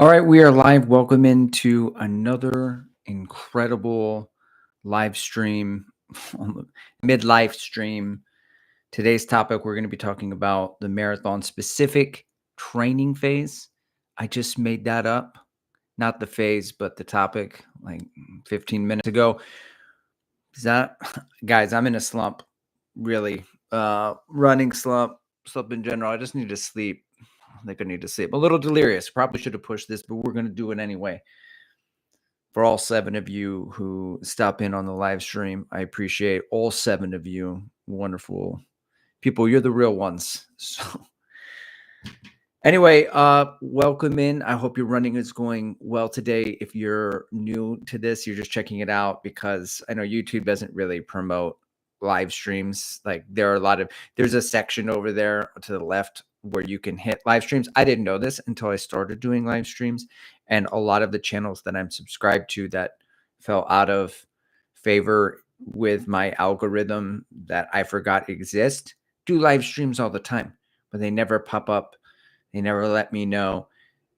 All right, we are live. Welcome into another incredible live stream, midlife stream. Today's topic, we're going to be talking about the marathon specific training phase. I just made that up, not the phase, but the topic like 15 minutes ago. Is that, guys, I'm in a slump, really. Running slump in general. I just need to sleep. I think I need to sleep. A little delirious. Probably should have pushed this, but we're going to do it anyway. For all 7 of you who stop in on the live stream, I appreciate all 7 of you. Wonderful people. You're the real ones. So anyway, welcome in. I hope your running is going well today. If you're new to this, you're just checking it out because I know YouTube doesn't really promote live streams. Like there's a section over there to the left where you can hit live streams. I didn't know this until I started doing live streams, and a lot of the channels that I'm subscribed to that fell out of favor with my algorithm that I forgot exist do live streams all the time, but they never pop up. They never let me know.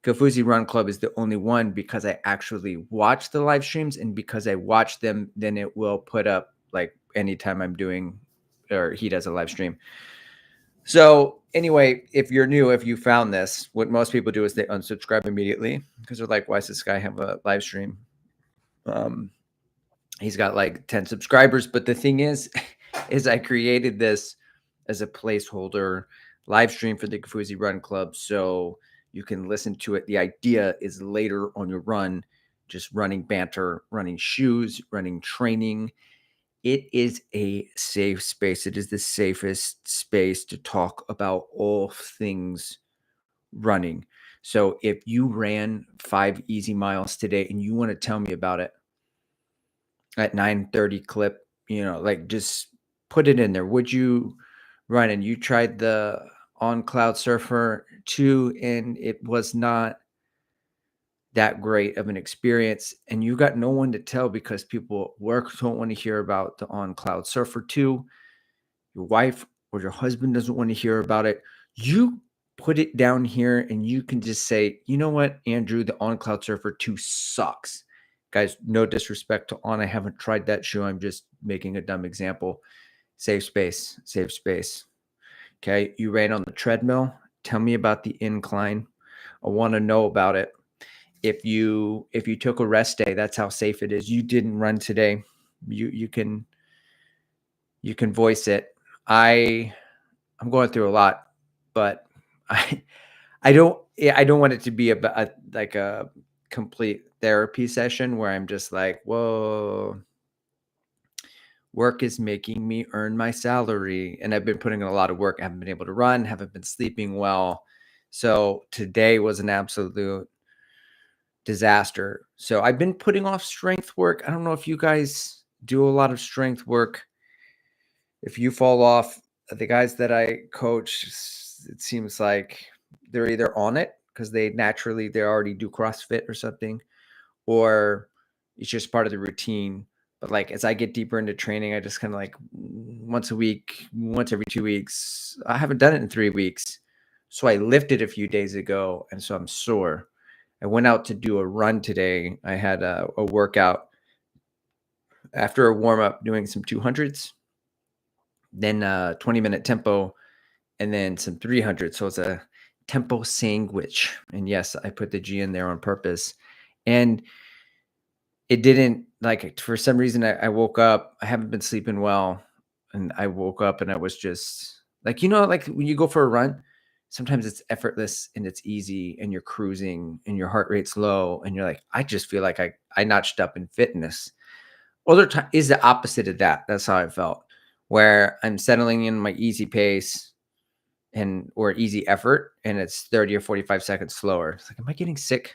Kafuzi Run Club is the only one because I actually watch the live streams, and because I watch them, then it will put up like anytime I'm doing or he does a live stream. So anyway, if you're new, if you found this, what most people do is they unsubscribe immediately because they're like, why does this guy have a live stream? He's got like 10 subscribers. But the thing is I created this as a placeholder live stream for the Kafuzi Run Club, so you can listen to it. The idea is later on your run, just running banter, running shoes, running training. It is a safe space. It is the safest space to talk about all things running. So if you ran 5 easy miles today and you want to tell me about it at 9:30 clip, like just put it in there. Would you run? And you tried the on Cloud Surfer 2 and it was not that great of an experience, and you got no one to tell because people at work don't want to hear about the on Cloud Surfer 2. Your wife or your husband doesn't want to hear about it. You put it down here and you can just say, you know what, Andrew, the on Cloud Surfer 2 sucks. Guys, no disrespect to On. I haven't tried that shoe. I'm just making a dumb example. Safe space, safe space. Okay. You ran on the treadmill. Tell me about the incline. I want to know about it. If you took a rest day, that's how safe it is. You didn't run today. You can voice it. I'm going through a lot, but I don't want it to be like a complete therapy session where I'm just like, whoa, work is making me earn my salary. And I've been putting in a lot of work. I haven't been able to run, haven't been sleeping well. So today was an absolute disaster. So I've been putting off strength work. I don't know if you guys do a lot of strength work. If you fall off, the guys that I coach, it seems like they're either on it because they already do CrossFit or something, or it's just part of the routine. But like as I get deeper into training, I just kind of like once a week, once every 2 weeks. I haven't done it in 3 weeks. So I lifted a few days ago, and so I'm sore. I went out to do a run today. I had a workout after a warm up doing some 200s, then 20-minute tempo, and then some 300. So it's a tempo sandwich. And yes, I put the G in there on purpose. And it didn't, like, for some reason, I woke up. I haven't been sleeping well. And I woke up and I was just like, like when you go for a run, sometimes it's effortless and it's easy and you're cruising and your heart rate's low. And you're like, I just feel like I notched up in fitness. Other time is the opposite of that. That's how I felt, where I'm settling in my easy pace or easy effort, and it's 30 or 45 seconds slower. It's like, am I getting sick?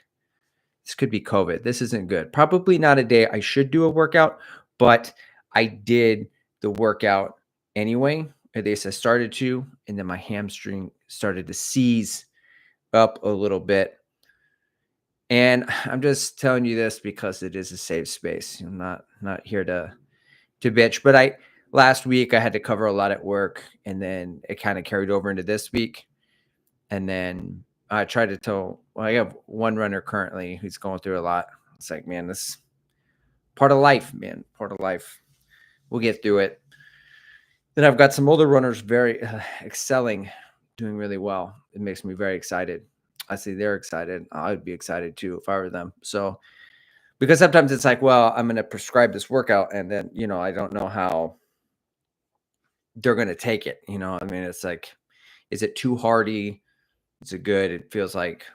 This could be COVID. This isn't good. Probably not a day I should do a workout, but I did the workout anyway. At least I started to, and then my hamstring started to seize up a little bit. And I'm just telling you this because it is a safe space. I'm not here to bitch, but last week I had to cover a lot at work, and then it kind of carried over into this week. And then I try to tell. Well, I have one runner currently who's going through a lot. It's like, man, this part of life, man, part of life. We'll get through it. Then I've got some older runners very excelling, doing really well. It makes me very excited. I see they're excited. I would be excited too if I were them. So because sometimes it's like, well, I'm going to prescribe this workout, and then I don't know how they're going to take it. I mean, it's like, is it too hardy? Is it good? It feels like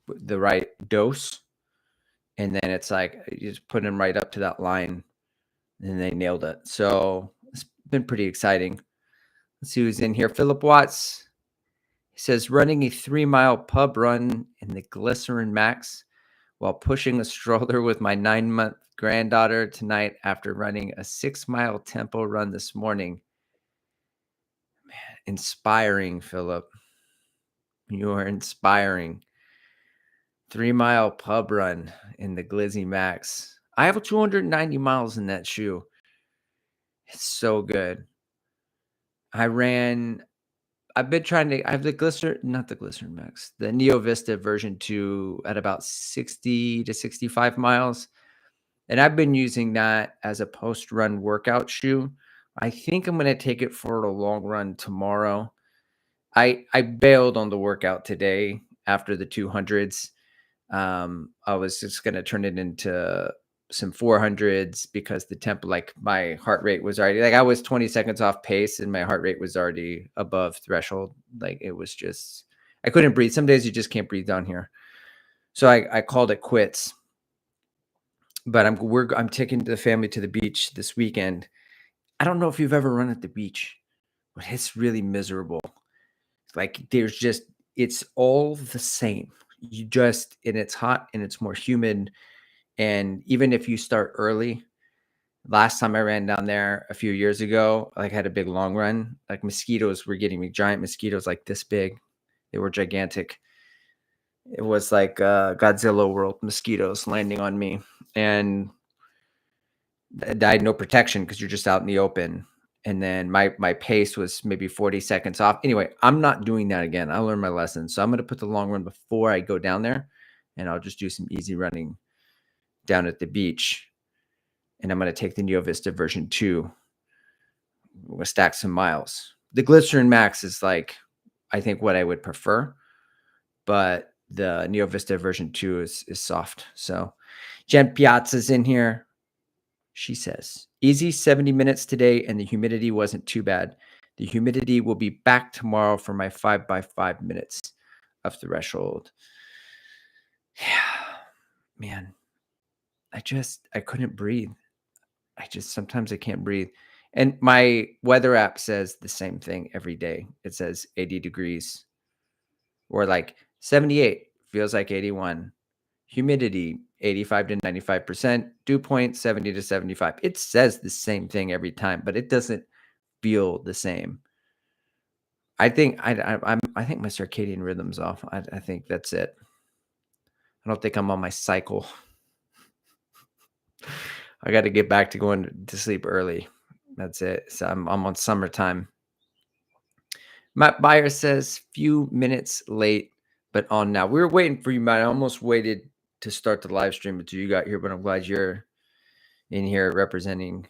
the right dose, and then it's like you just put them right up to that line, and they nailed it. So it's been pretty exciting. Let's see who's in here. Philip Watts. He says, running a 3-mile pub run in the Glycerin Max while pushing a stroller with my 9-month granddaughter tonight after running a 6-mile tempo run this morning. Man, inspiring, Philip. You are inspiring. 3-mile pub run in the Glizzy Max. I have 290 miles in that shoe. It's so good. I've been trying to, I have not the Glycerin Max, the Neo Vista version 2 at about 60 to 65 miles. And I've been using that as a post-run workout shoe. I think I'm going to take it for a long run tomorrow. I bailed on the workout today after the 200s. I was just going to turn it into some 400s because the tempo, like my heart rate was already, like I was 20 seconds off pace and my heart rate was already above threshold. Like it was just, I couldn't breathe. Some days you just can't breathe down here. So I called it quits. But I'm taking the family to the beach this weekend. I don't know if you've ever run at the beach, but it's really miserable. Like it's all the same. And it's hot and it's more humid. And even if you start early, last time I ran down there a few years ago, like I had a big long run, like mosquitoes were getting me, giant mosquitoes like this big. They were gigantic. It was like Godzilla world mosquitoes landing on me. And I had no protection because you're just out in the open. And then my pace was maybe 40 seconds off. Anyway, I'm not doing that again. I learned my lesson. So I'm going to put the long run before I go down there, and I'll just do some easy running down at the beach. And I'm going to take the Neo Vista version 2. We're going to stack some miles. The Glycerin Max is like, I think what I would prefer, but the Neo Vista version 2 is soft. So Jen Piazza's in here. She says, easy 70 minutes today, and the humidity wasn't too bad. The humidity will be back tomorrow for my 5x5 minutes of threshold. Yeah, man, I couldn't breathe. Sometimes I can't breathe. And my weather app says the same thing every day. It says 80 degrees or like 78 feels like 81. Humidity 85 to 95%, dew point 70 to 75. It says the same thing every time, but it doesn't feel the same. I think I think my circadian rhythm's off. I think that's it. I don't think I'm on my cycle. I got to get back to going to sleep early. That's it. So I'm on summertime. Matt Beyer says few minutes late, but on now. We were waiting for you, Matt. I almost waited to start the live stream until you got here, but I'm glad you're in here representing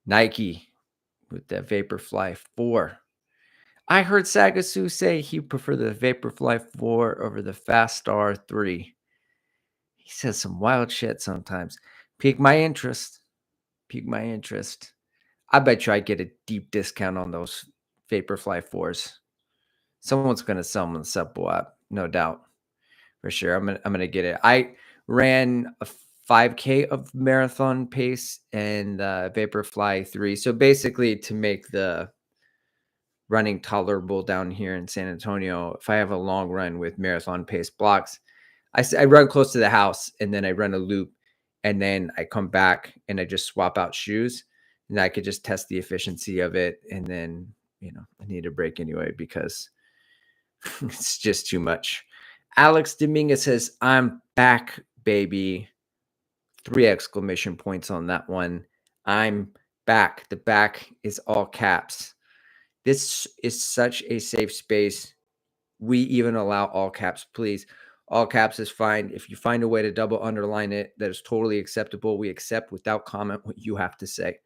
Nike with the Vaporfly 4. I heard Sagasu say he preferred the Vaporfly 4 over the Fast Star 3. He says some wild shit sometimes. Pique my interest. I bet you I get a deep discount on those Vaporfly 4s. Someone's going to sell them on the Subbo app, no doubt. For sure. I'm gonna get it. I ran a 5K of marathon pace and Vaporfly 3. So basically to make the running tolerable down here in San Antonio, if I have a long run with marathon pace blocks, I run close to the house and then I run a loop and then I come back and I just swap out shoes and I could just test the efficiency of it. And then, I need a break anyway because it's just too much. Alex Dominguez says, I'm back, baby. 3 exclamation points on that one. I'm back. The back is all caps. This is such a safe space We even allow all caps, please. All caps is fine. If you find a way to double underline it, that is totally acceptable. We accept without comment what you have to say.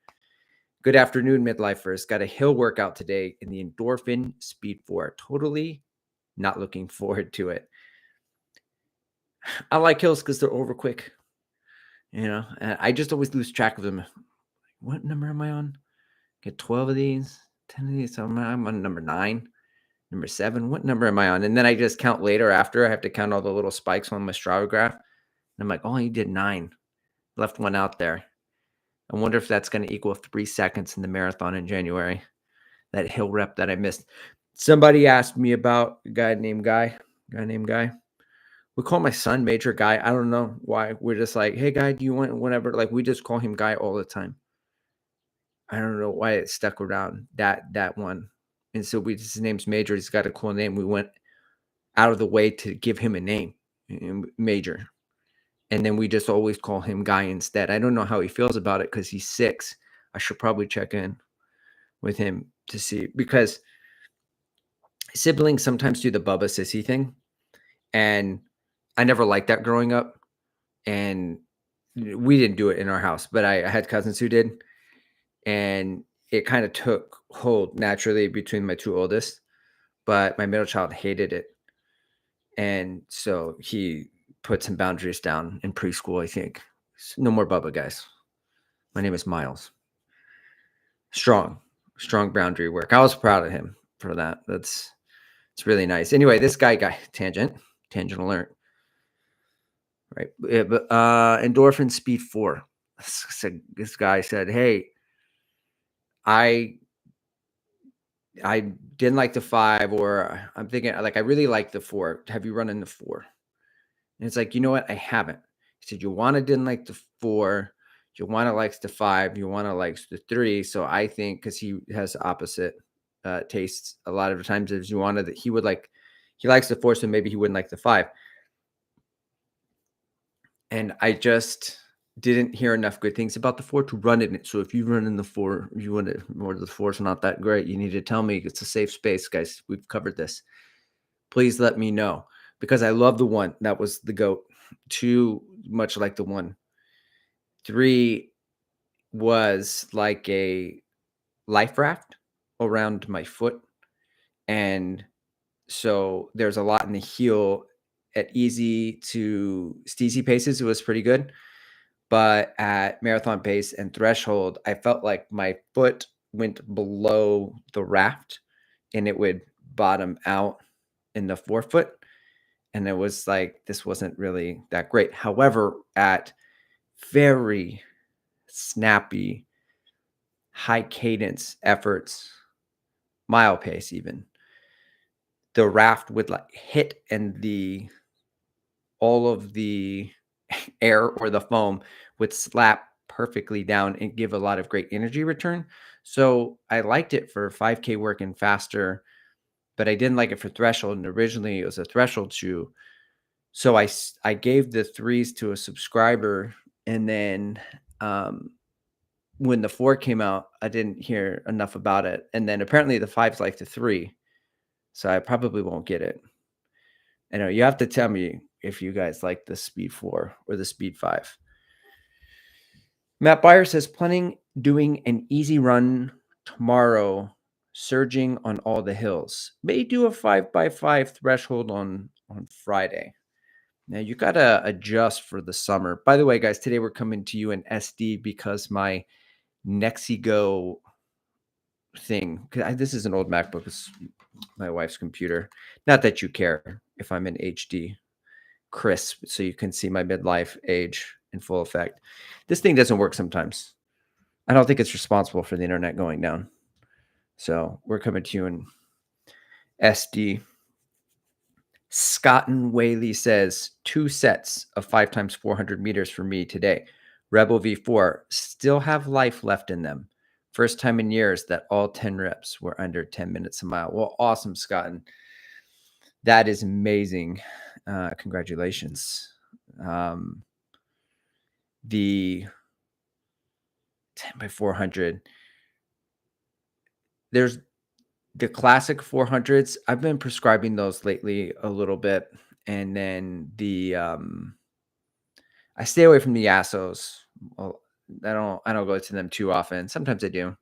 Good afternoon, midlifers. Got a hill workout today in the Endorphin Speed 4. Totally not looking forward to it. I like hills because they're over quick. And I just always lose track of them. What number am I on? Get 12 of these, 10 of these. So I'm on number 9, number 7. What number am I on? And then I just count later after. I have to count all the little spikes on my Strava graph. And I'm like, oh, you did 9. Left one out there. I wonder if that's going to equal 3 seconds in the marathon in January. That hill rep that I missed. Somebody asked me about a guy named Guy. We call my son Major Guy. I don't know why. We're just like, hey, Guy, do you want whatever? Like, we just call him Guy all the time. I don't know why it stuck around, that one. And so his name's Major. He's got a cool name. We went out of the way to give him a name, Major. And then we just always call him Guy instead. I don't know how he feels about it because he's 6. I should probably check in with him to see, because siblings sometimes do the Bubba Sissy thing. And I never liked that growing up. And we didn't do it in our house, but I had cousins who did. And it kind of took hold naturally between my 2 oldest. But my middle child hated it. And so he put some boundaries down in preschool, I think. No more Bubba, guys. My name is Miles. Strong boundary work. I was proud of him for that. It's really nice. Anyway, this guy, tangent alert. Right. Yeah, but Endorphin Speed 4. This guy said, hey, I didn't like the 5, or I'm thinking like, I really like the 4. Have you run in the 4? And it's like, you know what? I haven't. He said, Joanna didn't like the 4. Joanna likes the 5. Joanna likes the 3. So I think, because he has opposite tastes a lot of the times as Joanna, that he likes the 4, so maybe he wouldn't like the 5. And I just didn't hear enough good things about the 4 to run in it. So if you run in the 4, you want it more, the 4 is not that great, you need to tell me. It's a safe space, guys. We've covered this. Please let me know, because I love the 1. That was the GOAT. 2, much like the 1. 3 was like a life raft around my foot. And so there's a lot in the heel at easy to steezy paces. It was pretty good. But at marathon pace and threshold, I felt like my foot went below the raft and it would bottom out in the forefoot. And it was like, this wasn't really that great. However, at very snappy, high cadence efforts, mile pace even, the raft would like hit, and all of the air or the foam would slap perfectly down and give a lot of great energy return. So I liked it for 5K work and faster, but I didn't like it for threshold. And originally it was a threshold shoe. So I gave the 3s to a subscriber. And then when the 4 came out, I didn't hear enough about it. And then apparently the 5's like the 3. So I probably won't get it. I know you have to tell me if you guys like the Speed 4 or the Speed 5. Matt Byer says, planning doing an easy run tomorrow, surging on all the hills. May do a 5x5 threshold on Friday. Now you got to adjust for the summer. By the way, guys, today we're coming to you in SD because my Nexigo thing, this is an old MacBook. It's my wife's computer. Not that you care if I'm in HD crisp, so you can see my midlife age in full effect. This thing doesn't work sometimes. I don't think it's responsible for the internet going down. So we're coming to you in SD. Scotton Whaley says 2 sets of 5 times 400 meters for me today. Rebel V4 still have life left in them. First time in years that all 10 reps were under 10 minutes a mile. Well, awesome, Scotton. That is amazing. Congratulations. The 10 by 400. The classic 400s, I've been prescribing those lately a little bit, and then I stay away from the Yassos. Well, I don't go to them too often. Sometimes I do.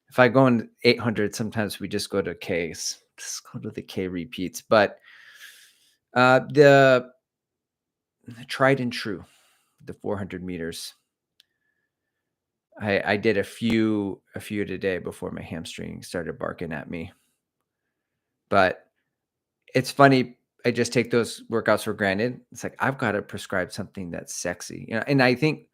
If I go in 800, sometimes we just go to Ks. Just go to the K repeats. But the tried and true, the 400 meters. I did a few today before my hamstring started barking at me. But it's funny. I just take those workouts for granted. It's like I've got to prescribe something that's sexy, And I think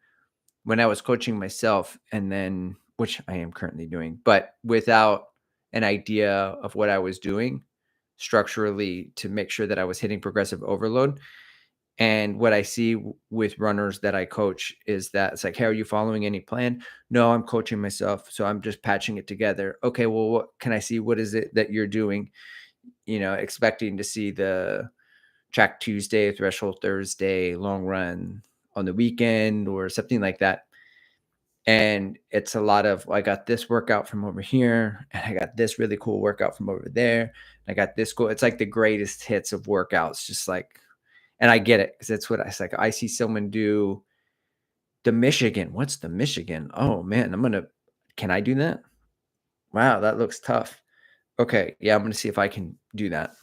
when I was coaching myself, and then which I am currently doing, but without an idea of what I was doing structurally to make sure that I was hitting progressive overload. And what I see with runners that I coach is that it's like, hey, are you following any plan? No, I'm coaching myself. So I'm just patching it together. Okay, well, what can I see? What is it that you're doing? Expecting to see the track Tuesday, threshold Thursday, long run on the weekend or something like that. And it's a lot of, I got this workout from over here, and I got this really cool workout from over there. And I got this cool. It's like the greatest hits of workouts, just like, and I get it because it's what I it's like. I see someone do the Michigan. What's the Michigan? Oh man, can I do that? Wow, that looks tough. Okay, yeah, I'm gonna see if I can do that.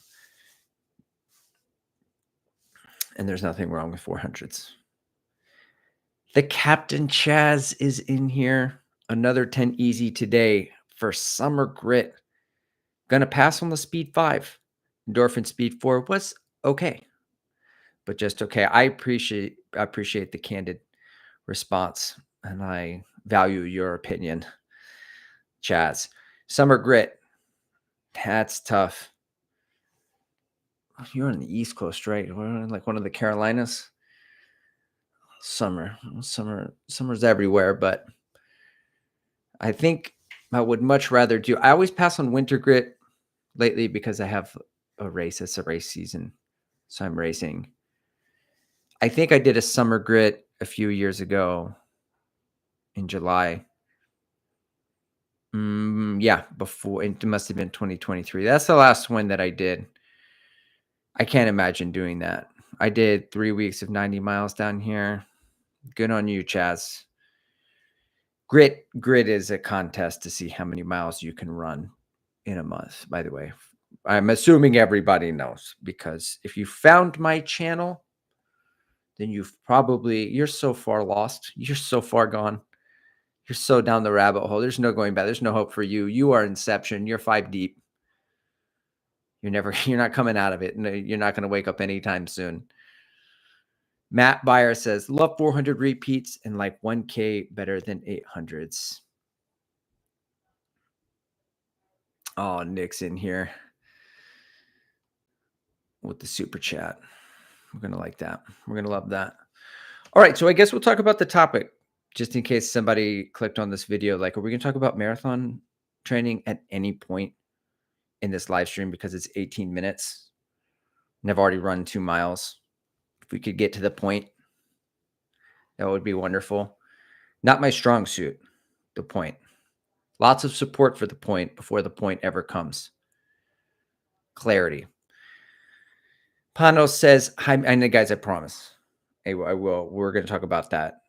And there's nothing wrong with 400s. The Captain Chaz is in here. Another 10 easy today for summer grit. Gonna pass on the speed 5. Endorphin speed 4 was okay, but just okay. I appreciate the candid response, and I value your opinion, Chaz. Summer grit. That's tough. You're on the East Coast, right? We're in like one of the Carolinas. Summer's everywhere, but I think I would much rather do. I always pass on winter grit lately because I have a race. It's a race season, so I'm racing. I think I did a summer grit a few years ago in July. Yeah, before it must have been 2023. That's the last one that I did. I can't imagine doing that. I did 3 weeks of 90 miles down here. Good on you, Chaz. Grit is a contest to see how many miles you can run in a month, by the way. I'm assuming everybody knows, because if you found my channel, then you're so far lost. You're so far gone. You're so down the rabbit hole. There's no going back. There's no hope for you. You are Inception. You're 5 deep. You're not coming out of it. No, you're not going to wake up anytime soon. Matt Byer says, love 400 repeats and like 1K better than 800s. Oh, Nick's in here with the super chat. We're going to like that. We're going to love that. All right. So I guess we'll talk about the topic just in case somebody clicked on this video. Like, are we going to talk about marathon training at any point in this live stream? Because it's 18 minutes and I've already run 2 miles. If we could get to the point, that would be wonderful. Not my strong suit, the point. Lots of support for the point before the point ever comes. Clarity. Panos says, hi, and guys, I promise. I will. We're going to talk about that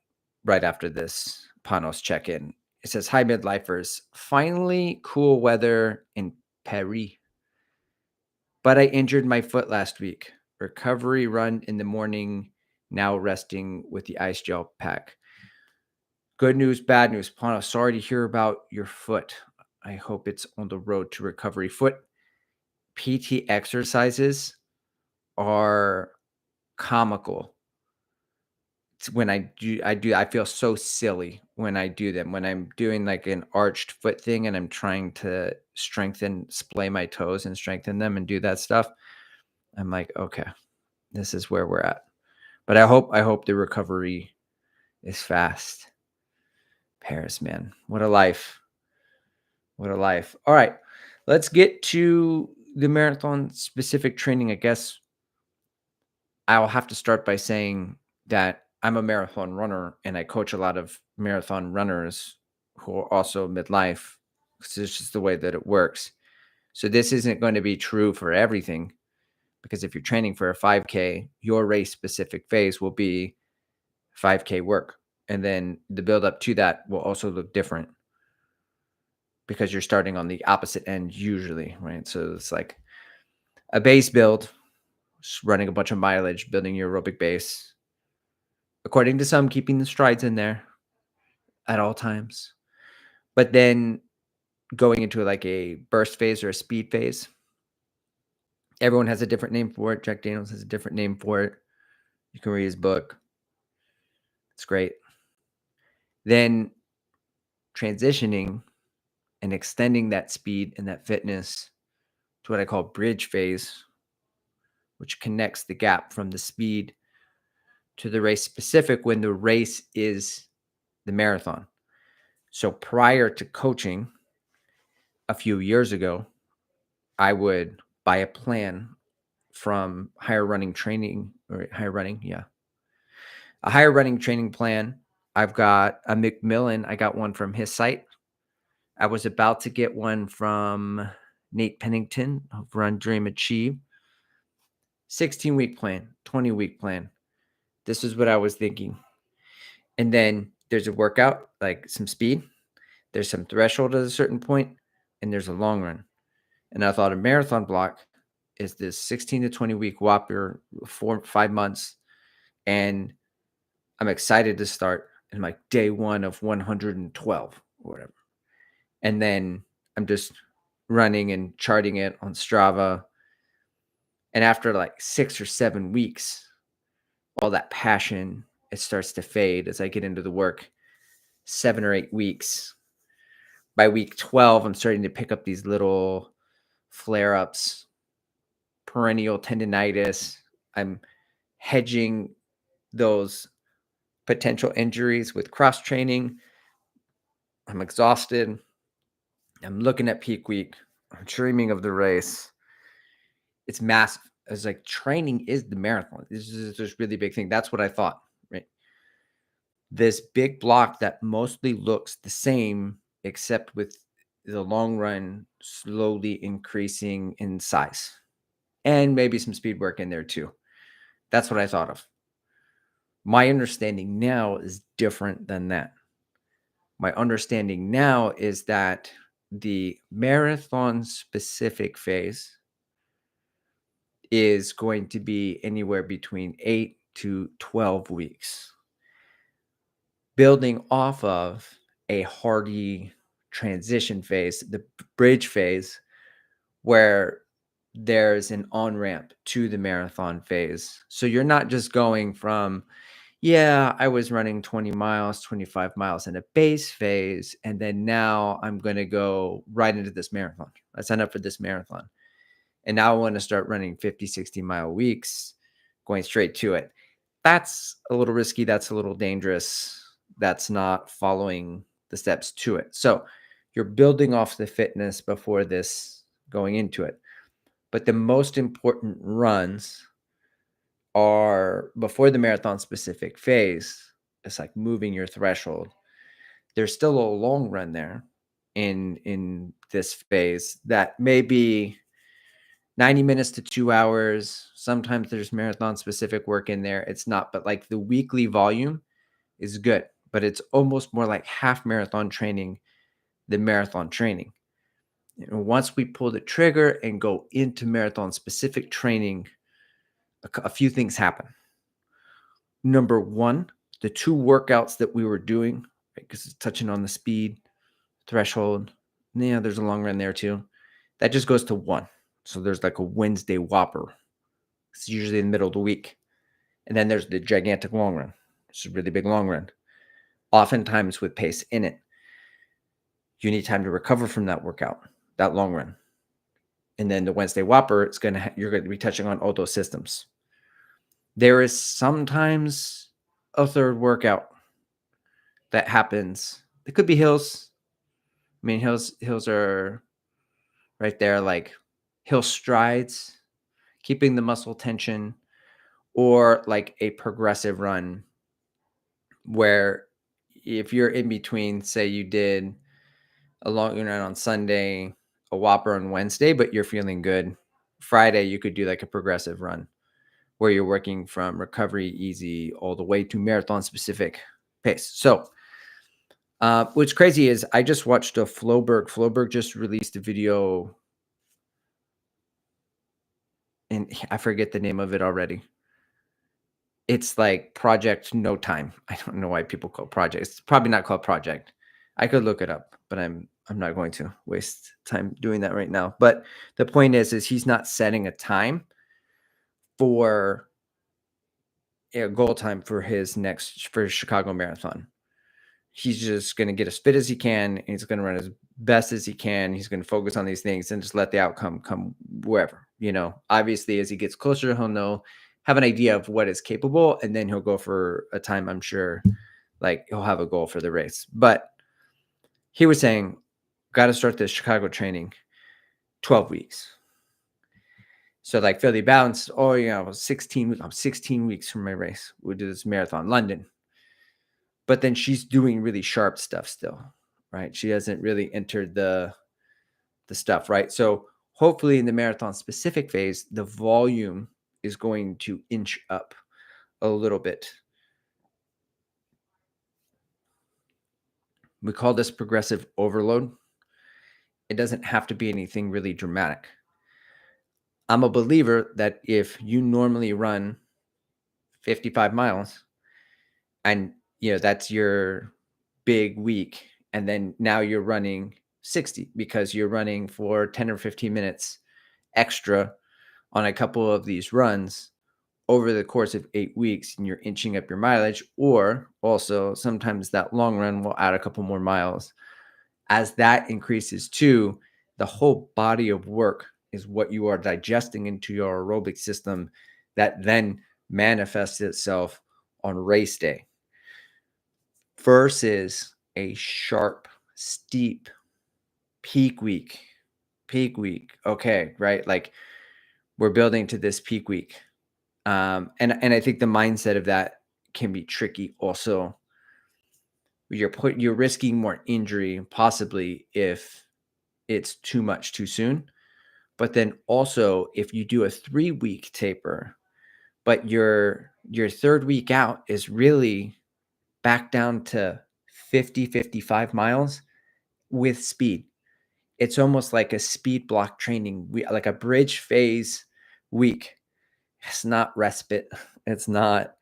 right after this Panos check-in. It says, hi, midlifers. Finally cool weather in Paris. But I injured my foot last week. Recovery run in the morning. Now resting with the ice gel pack. Good news, bad news. Panos, sorry to hear about your foot. I hope it's on the road to recovery. Foot PT exercises are comical. It's when I feel so silly when I do them. When I'm doing like an arched foot thing and I'm trying to splay my toes and strengthen them and do that stuff, I'm like, okay, this is where we're at. But I hope the recovery is fast. Paris, man, what a life. What a life. All right, let's get to the marathon specific training. I guess I'll have to start by saying that I'm a marathon runner and I coach a lot of marathon runners who are also midlife. It's just the way that it works. So this isn't going to be true for everything, because if you're training for a 5K, your race specific phase will be 5K work. And then the build up to that will also look different because you're starting on the opposite end usually, right? So it's like a base build, just running a bunch of mileage, building your aerobic base. According to some, keeping the strides in there at all times. But then going into like a burst phase or a speed phase. Everyone has a different name for it. Jack Daniels has a different name for it. You can read his book. It's great. Then transitioning and extending that speed and that fitness to what I call bridge phase, which connects the gap from the speed to the race specific when the race is the marathon. So prior to coaching a few years ago, I would buy a plan from Higher Running Training, or Higher Running, yeah. A Higher Running Training plan. I've got a McMillan. I got one from his site. I was about to get one from Nate Pennington of Run, Dream, Achieve. 16-week plan, 20-week plan. This is what I was thinking. And then there's a workout, like some speed. There's some threshold at a certain point, and there's a long run. And I thought a marathon block is this 16 to 20-week whopper, 4-5 months. And I'm excited to start in like day one of 112 or whatever. And then I'm just running and charting it on Strava. And after like 6 or 7 weeks, all that passion, it starts to fade as I get into the work. 7 or 8 weeks. By week 12, I'm starting to pick up these little flare-ups, perennial tendinitis. I'm hedging those potential injuries with cross training. I'm exhausted. I'm looking at peak week. I'm dreaming of the race. It's massive. It's like training is the marathon. This is this really big thing. That's what I thought, right? This big block that mostly looks the same, except with the long run slowly increasing in size and maybe some speed work in there too. That's what I thought of. My understanding now is different than that. My understanding now is that the marathon specific phase is going to be anywhere between 8 to 12 weeks, building off of a hardy transition phase, the bridge phase, where there's an on ramp to the marathon phase. So you're not just going from, yeah, I was running 20 miles, 25 miles in a base phase, and then now I'm going to go right into this marathon. I signed up for this marathon. And now I want to start running 50, 60-mile weeks, going straight to it. That's a little risky. That's a little dangerous. That's not following the steps to it. So you're building off the fitness before this going into it. But the most important runs are before the marathon specific phase. It's like moving your threshold. There's still a long run there in this phase that may be 90 minutes to 2 hours. Sometimes there's marathon specific work in there. It's not, but like the weekly volume is good, but it's almost more like half marathon training than marathon training. And once we pull the trigger and go into marathon specific training, a few things happen. Number one, the 2 workouts that we were doing, right, because it's touching on the speed threshold. Yeah, there's a long run there too. That just goes to 1. So there's like a Wednesday whopper. It's usually in the middle of the week. And then there's the gigantic long run. It's a really big long run, oftentimes with pace in it. You need time to recover from that workout, that long run. And then the Wednesday whopper, you're going to be touching on all those systems. There is sometimes a third workout that happens. It could be hills. I mean, hills are right there, like hill strides, keeping the muscle tension, or like a progressive run where if you're in between, say you did a long run on Sunday, a Whopper on Wednesday, but you're feeling good. Friday, you could do like a progressive run where you're working from recovery easy all the way to marathon specific pace. So, what's crazy is I just watched a Floberg. Floberg just released a video, and I forget the name of it already. It's like Project No Time. I don't know why people call it project. It's probably not called project. I could look it up, but I'm not going to waste time doing that right now. But the point is he's not setting a time for a goal time for his Chicago Marathon. He's just going to get as fit as he can. And he's going to run as best as he can. He's going to focus on these things and just let the outcome come wherever. Obviously, as he gets closer, he'll have an idea of what is capable, and then he'll go for a time. I'm sure, like he'll have a goal for the race. But he was saying, got to start this Chicago training 12 weeks. So like fairly balanced. Oh yeah, 16. I'm 16 weeks from my race. We'll do this marathon, London. But then she's doing really sharp stuff still, right? She hasn't really entered the stuff, right? So hopefully in the marathon specific phase, the volume is going to inch up a little bit. We call this progressive overload. It doesn't have to be anything really dramatic. I'm a believer that if you normally run 55 miles and that's your big week, and then now you're running 60 because you're running for 10 or 15 minutes extra on a couple of these runs over the course of 8 weeks, and you're inching up your mileage, or also sometimes that long run will add a couple more miles. As that increases too, the whole body of work is what you are digesting into your aerobic system that then manifests itself on race day versus a sharp, steep peak week. Okay, right? Like we're building to this peak week. And I think the mindset of that can be tricky also. You're risking more injury possibly if it's too much too soon. But then also if you do a 3-week taper, but your third week out is really back down to 50, 55 miles with speed. It's almost like a speed block training, like a bridge phase week. It's not respite. It's not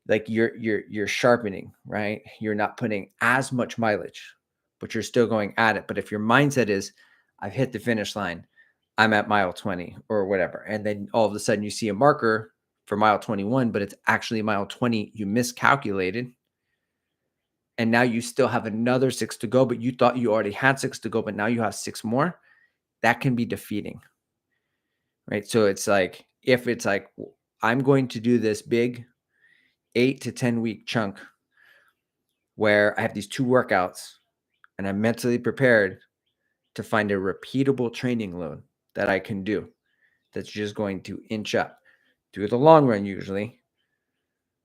like you're sharpening, right? You're not putting as much mileage, but you're still going at it. But if your mindset is, I've hit the finish line, I'm at mile 20 or whatever, and then all of a sudden you see a marker for mile 21, but it's actually mile 20, you miscalculated. And now you still have another 6 to go, but you thought you already had 6 to go, but now you have 6 more. That can be defeating, right? So it's like, if it's like, I'm going to do this big 8 to 10 week chunk where I have these 2 workouts and I'm mentally prepared to find a repeatable training load that I can do that's just going to inch up through the long run usually.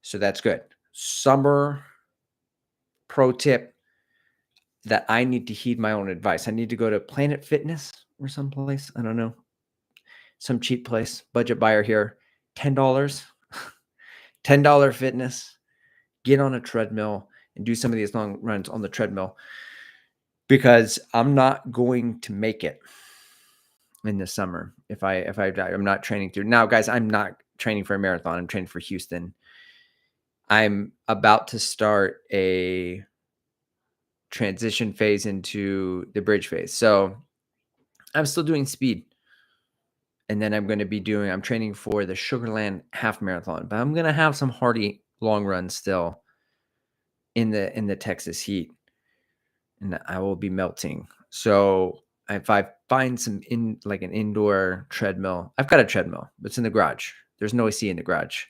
So that's good. Summer pro tip that I need to heed my own advice. I need to go to Planet Fitness or someplace. I don't know. Some cheap place, budget buyer here, $10, $10 fitness, get on a treadmill and do some of these long runs on the treadmill, because I'm not going to make it in the summer. If I die, I'm not training through. Now, guys, I'm not training for a marathon. I'm training for Houston. I'm about to start a transition phase into the bridge phase. So I'm still doing speed. And then I'm training for the Sugarland half marathon, but I'm going to have some hardy long runs still in the Texas heat, and I will be melting. So if I find an indoor treadmill, I've got a treadmill, but it's in the garage. There's no AC in the garage.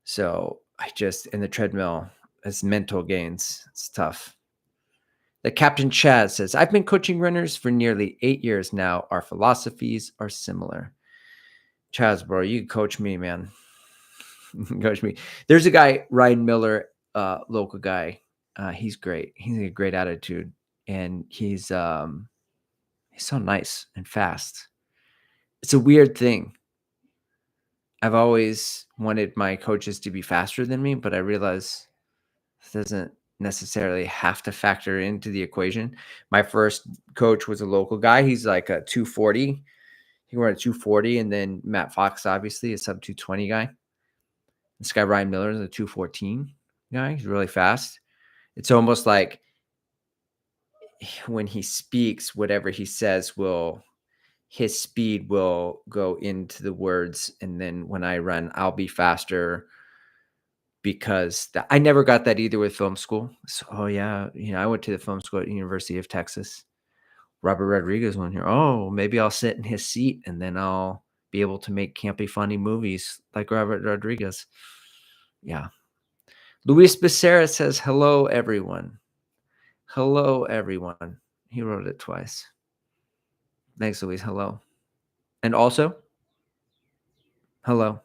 So in the treadmill, it's mental gains. It's tough. The Captain Chaz says, I've been coaching runners for nearly 8 years now. Our philosophies are similar. Chaz, bro, you can coach me, man. Coach me. There's a guy, Ryan Miller, local guy. He's great. He's a great attitude, and he's He's so nice and fast. It's a weird thing. I've always wanted my coaches to be faster than me, but I realize it doesn't necessarily have to factor into the equation. My first coach was a local guy. He's like a 240. He ran a 240, and then Matt Fox, obviously, a sub 220 guy. This guy Ryan Miller is a 214 guy. He's really fast. It's almost like when he speaks, whatever he says his speed will go into the words, and then when I run, I'll be faster because I never got that either with film school. So, oh yeah, I went to the film school at University of Texas. Robert Rodriguez went here. Oh, maybe I'll sit in his seat and then I'll be able to make campy, funny movies like Robert Rodriguez. Yeah. Luis Becerra says, hello, everyone. Hello, everyone. He wrote it twice. Thanks, Luis. Hello. And also, hello.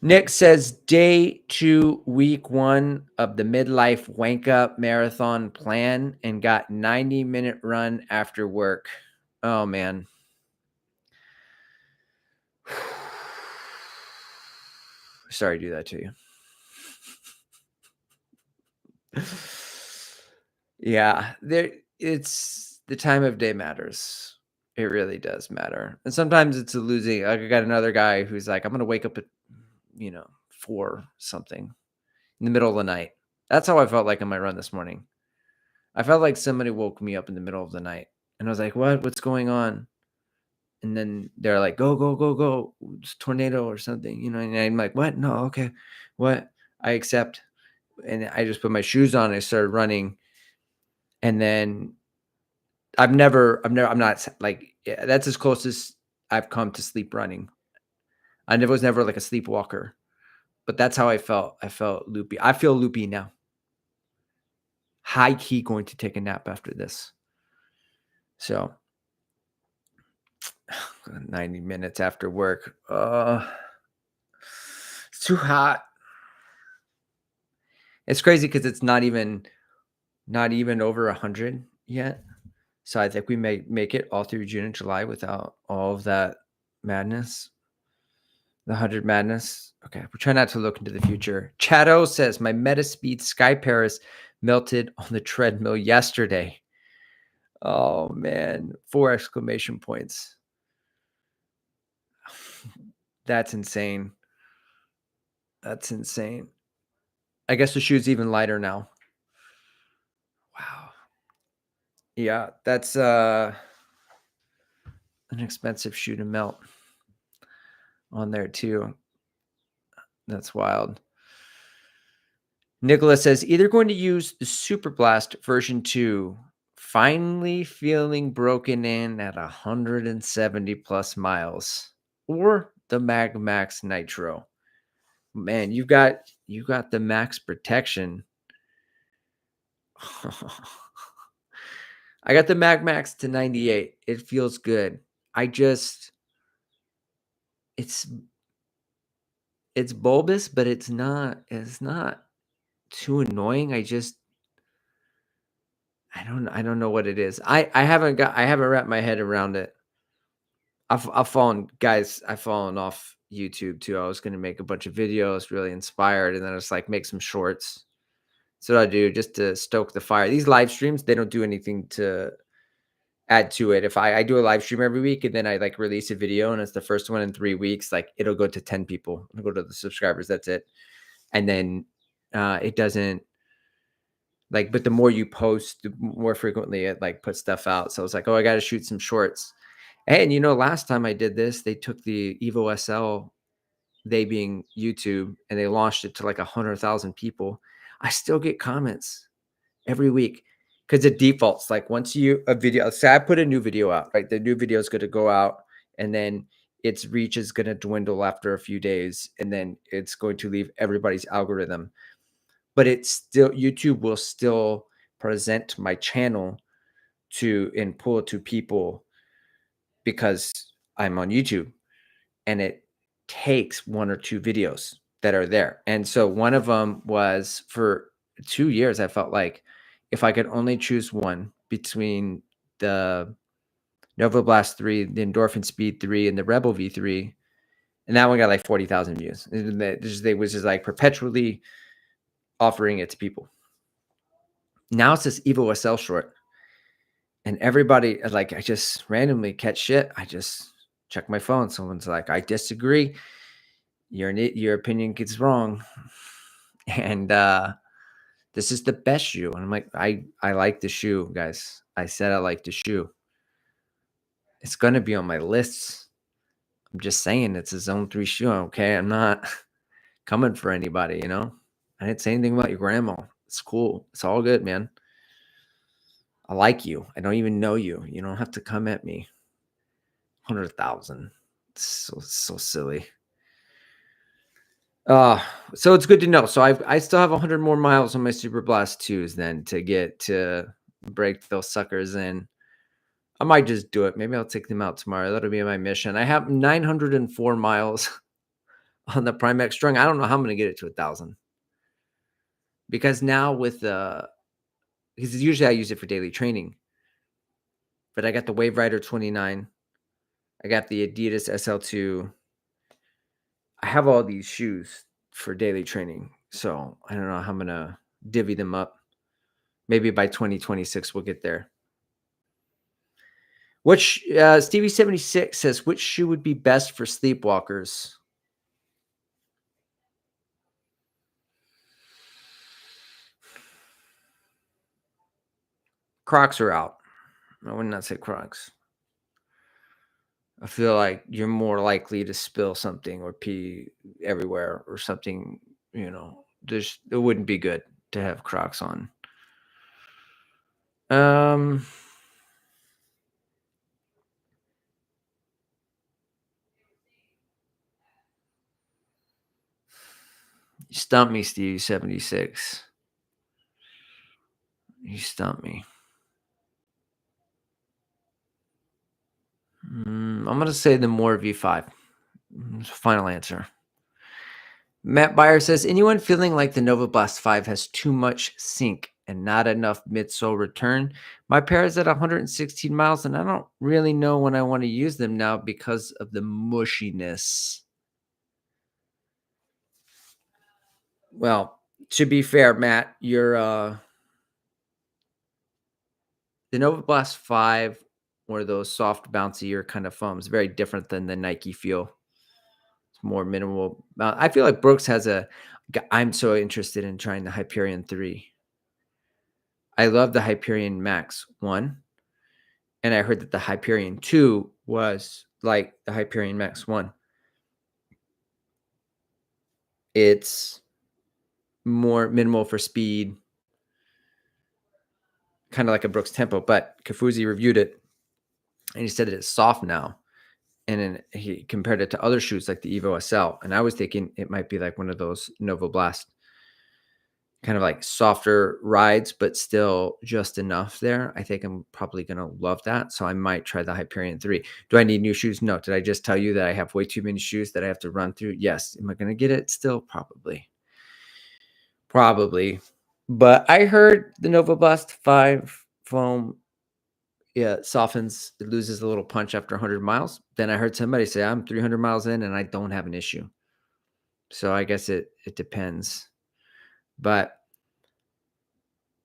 Nick says, day 2, week 1 of the midlife wank up marathon plan and got 90-minute run after work. Oh, man. Sorry to do that to you. Yeah, it's the time of day matters. It really does matter. And sometimes it's a losing. Like I got another guy who's like, I'm gonna wake up at 4 something in the middle of the night. That's how I felt like on my run this morning. I felt like somebody woke me up in the middle of the night. And I was like, what? What's going on? And then they're like, go, go, go, go. It's a tornado or something, and I'm like, what? No, okay. What? I accept. And I just put my shoes on and I started running. And then I'm not like, that's as close as I've come to sleep running. I was never like a sleepwalker, but that's how I felt. I felt loopy. I feel loopy now. High key going to take a nap after this. So 90 minutes after work. It's too hot. It's crazy because it's not even over 100 yet. So I think we may make it all through June and July without all of that madness. The 100 madness. Okay, we're trying not to look into the future. Chato says, my Metaspeed Sky Paris melted on the treadmill yesterday. Oh, man. 4 exclamation points. That's insane. That's insane. I guess the shoe's even lighter now. Wow. Yeah, that's an expensive shoe to melt on there too. That's wild. Nicholas says, either going to use the Super Blast version 2, finally feeling broken in at 170 plus miles, or the Mag Max Nitro. Man, you got the max protection. I got the Mag Max to 98. It feels good. It's bulbous, but it's not too annoying. I don't know what it is. I haven't wrapped my head around it. I've fallen off YouTube too. I was going to make a bunch of videos, really inspired, and then I just like make some shorts. That's what I do just to stoke the fire. These live streams, they don't do anything to add to it. If I do a live stream every week and then I like release a video and it's the first one in 3 weeks, like it'll go to 10 people. It'll go to the subscribers. That's it. And then it doesn't like, but the more you post, the more frequently it like puts stuff out. So it's like, oh, I got to shoot some shorts. And last time I did this, they took the Evo SL, they being YouTube, and they launched it to like 100,000 people. I still get comments every week because it defaults. Like once a video, say I put a new video out, right? The new video is going to go out and then its reach is going to dwindle after a few days. And then it's going to leave everybody's algorithm. But YouTube will still present my channel and pull it to people because I'm on YouTube, and it takes 1 or 2 videos that are there. And so one of them was, for 2 years, I felt like if I could only choose one between the Nova Blast 3, the Endorphin Speed 3, and the Rebel V3. And that one got like 40,000 views. And they was just like perpetually offering it to people. Now it's this Evo SL short. And everybody, like, I just randomly catch shit. I just check my phone. Someone's like, I disagree. Your opinion gets wrong. And this is the best shoe. And I'm like, I like the shoe, guys. I said I like the shoe. It's gonna be on my lists. I'm just saying it's a zone 3 shoe. Okay. I'm not coming for anybody, you know. I didn't say anything about your grandma. It's cool. It's all good, man. I like you. I don't even know you. You don't have to come at me. 100,000. So silly. So it's good to know. So I still have 100 more miles on my Super Blast 2s then to get to break those suckers in. I might just do it. Maybe I'll take them out tomorrow. That'll be my mission. I have 904 miles on the Primex Strung. I don't know how I'm going to get it to 1,000. Because now with because usually I use it for daily training. But I got the Wave Rider 29. I got the Adidas SL2. I have all these shoes for daily training. So I don't know how I'm going to divvy them up. Maybe by 2026 we'll get there. Which Stevie76 says, which shoe would be best for sleepwalkers? Crocs are out. I would not say Crocs. I feel like you're more likely to spill something or pee everywhere or something, you know. It wouldn't be good to have Crocs on. You stumped me, Stevie76. You stumped me. I'm going to say the More V5. Final answer. Matt Byer says, anyone feeling like the Nova Blast 5 has too much sink and not enough midsole return? My pair is at 116 miles, and I don't really know when I want to use them now because of the mushiness. Well, to be fair, Matt, the Nova Blast 5 or those soft, bouncier kind of foams, very different than the Nike feel. It's more minimal. I feel like Brooks has I'm so interested in trying the Hyperion 3. I love the Hyperion Max 1. And I heard that the Hyperion 2 was like the Hyperion Max 1. It's more minimal for speed, kind of like a Brooks Tempo. But Kafuzi reviewed it, and he said that it's soft now. And then he compared it to other shoes like the Evo SL. And I was thinking it might be like one of those Nova Blast kind of like softer rides, but still just enough there. I think I'm probably going to love that. So I might try the Hyperion 3. Do I need new shoes? No. Did I just tell you that I have way too many shoes that I have to run through? Yes. Am I going to get it still? Probably. But I heard the Nova Blast 5 foam, it softens, it loses a little punch after 100 miles. Then I heard somebody say, I'm 300 miles in and I don't have an issue. So I guess it depends. But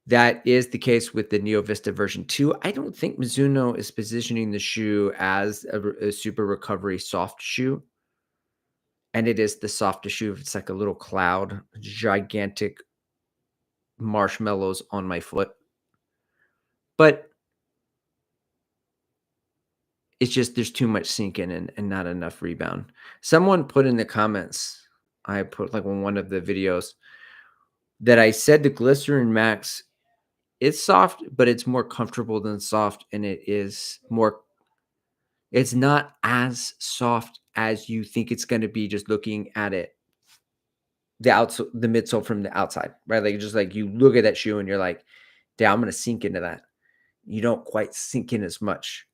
that is the case with the Neo Vista version 2. I don't think Mizuno is positioning the shoe as a super recovery soft shoe. And it is the softest shoe. It's like a little cloud, gigantic marshmallows on my foot. But it's just there's too much sink in and not enough rebound. Someone put in the comments, I put like on one of the videos, that I said the Glycerin Max, it's soft, but it's more comfortable than soft, and it's not as soft as you think it's going to be just looking at it, the midsole from the outside, right? Like just like you look at that shoe and you're like, damn, I'm going to sink into that. You don't quite sink in as much.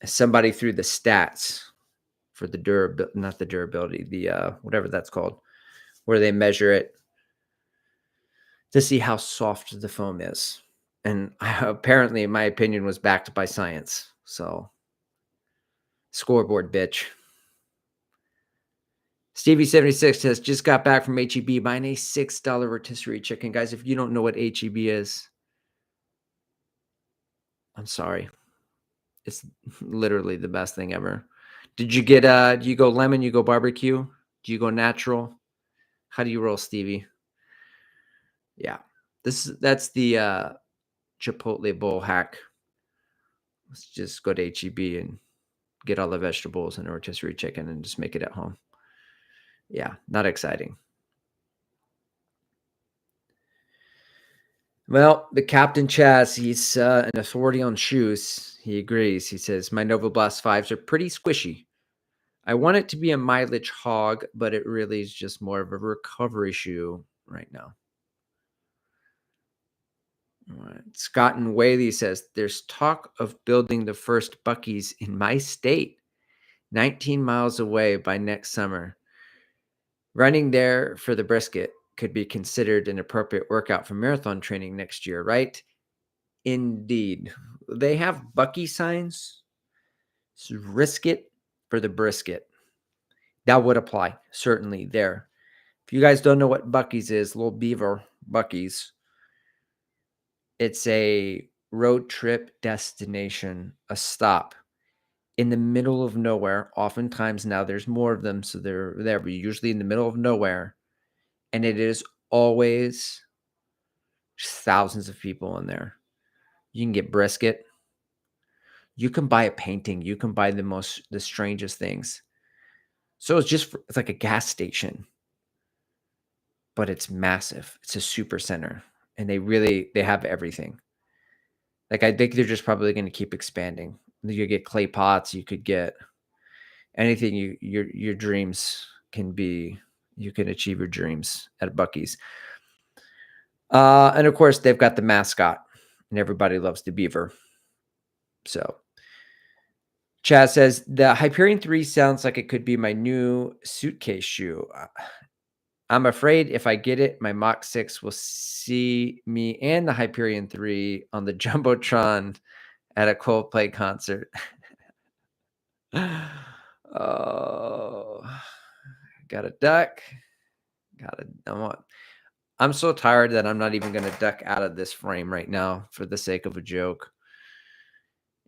Somebody threw the stats for the durability, not the durability, the whatever that's called, where they measure it to see how soft the foam is. And apparently, my opinion was backed by science. So, scoreboard, bitch. Stevie76 says, just got back from HEB buying a $6 rotisserie chicken. Guys, if you don't know what HEB is, I'm sorry. It's literally the best thing ever. Did you get, do you go lemon? You go barbecue? Do you go natural? How do you roll, Stevie? Yeah. That's the Chipotle bowl hack. Let's just go to HEB and get all the vegetables and a rotisserie chicken and just make it at home. Yeah, not exciting. Well, the Captain Chaz, he's an authority on shoes. He agrees. He says, my Nova Blast 5s are pretty squishy. I want it to be a mileage hog, but it really is just more of a recovery shoe right now. All right. Scott and Whaley says, there's talk of building the first Buc-ee's in my state, 19 miles away by next summer. Running there for the brisket could be considered an appropriate workout for marathon training next year, right? Indeed. They have Buc-ee signs. So risk it for the brisket. That would apply, certainly there. If you guys don't know what Buc-ee's is, Little Beaver Buc-ee's, it's a road trip destination, a stop in the middle of nowhere. Oftentimes now there's more of them, so they're there, but usually in the middle of nowhere. And it is always thousands of people in there. You can get brisket. You can buy a painting. You can buy the strangest things. So it's like a gas station, but it's massive. It's a super center, and they have everything. Like I think they're just probably going to keep expanding. You could get clay pots. You could get anything your dreams can be. You can achieve your dreams at Buc-ee's. And of course, they've got the mascot, and everybody loves the beaver. So, Chaz says the Hyperion 3 sounds like it could be my new suitcase shoe. I'm afraid if I get it, my Mach 6 will see me and the Hyperion 3 on the Jumbotron at a Coldplay concert. Oh, gotta duck. I'm so tired that I'm not even going to duck out of this frame right now for the sake of a joke.